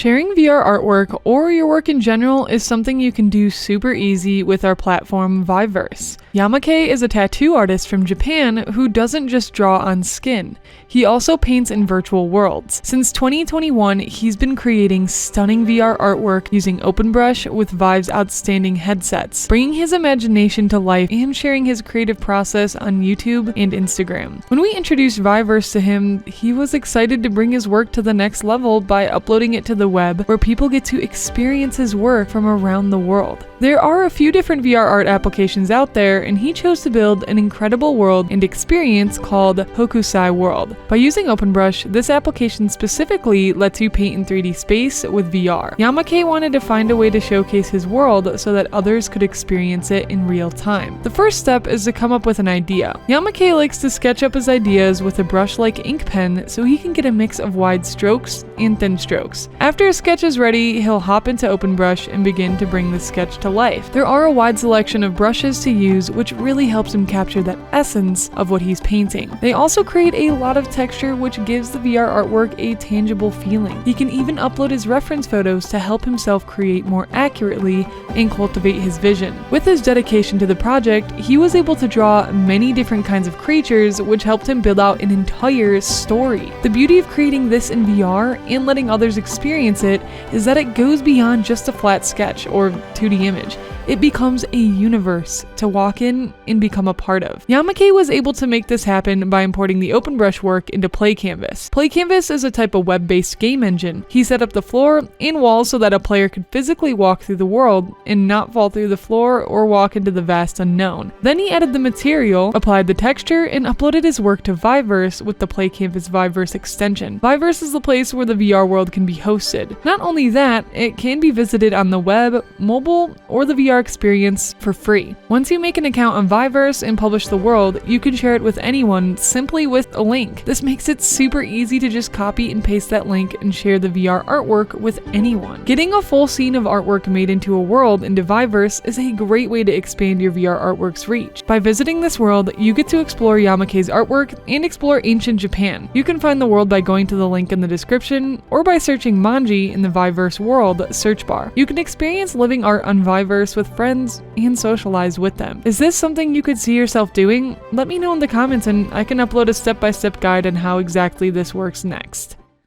Sharing VR artwork or your work in general is something you can do super easy with our platform VIVERSE. Yamakei is a tattoo artist from Japan who doesn't just draw on skin. He also paints in virtual worlds. Since 2021, he's been creating stunning VR artwork using OpenBrush with VIVE's outstanding headsets, bringing his imagination to life and sharing his creative process on YouTube and Instagram. When we introduced VIVERSE to him, he was excited to bring his work to the next level by uploading it to the web where people get to experience his work from around the world. There are a few different VR art applications out there, and he chose to build an incredible world and experience called Hokusai World. By using OpenBrush, this application specifically lets you paint in 3D space with VR. Yamakei wanted to find a way to showcase his world so that others could experience it in real time. The first step is to come up with an idea. Yamakei likes to sketch up his ideas with a brush-like ink pen so he can get a mix of wide strokes and thin strokes. After his sketch is ready, he'll hop into OpenBrush and begin to bring the sketch to life. There are a wide selection of brushes to use, which really helps him capture that essence of what he's painting. They also create a lot of texture, which gives the VR artwork a tangible feeling. He can even upload his reference photos to help himself create more accurately and cultivate his vision. With his dedication to the project, he was able to draw many different kinds of creatures, which helped him build out an entire story. The beauty of creating this in VR and letting others experience it is that it goes beyond just a flat sketch or 2D image. It becomes a universe to walk in and become a part of. Yamakei was able to make this happen by importing the OpenBrush work into PlayCanvas. PlayCanvas is a type of web-based game engine. He set up the floor and walls so that a player could physically walk through the world and not fall through the floor or walk into the vast unknown. Then he added the material, applied the texture, and uploaded his work to VIVERSE with the PlayCanvas VIVERSE extension. VIVERSE is the place where the VR world can be hosted. Not only that, it can be visited on the web, mobile, or the VR experience for free. Once you make an account on VIVERSE and publish the world, you can share it with anyone simply with a link. This makes it super easy to just copy and paste that link and share the VR artwork with anyone. Getting a full scene of artwork made into a world into VIVERSE is a great way to expand your VR artwork's reach. By visiting this world, you get to explore Yamakei's artwork and explore ancient Japan. You can find the world by going to the link in the description or by searching Manji in the VIVERSE World search bar. You can experience living art on VIVERSE with friends and socialize with them. Is this something you could see yourself doing? Let me know in the comments and I can upload a step-by-step guide on how exactly this works next.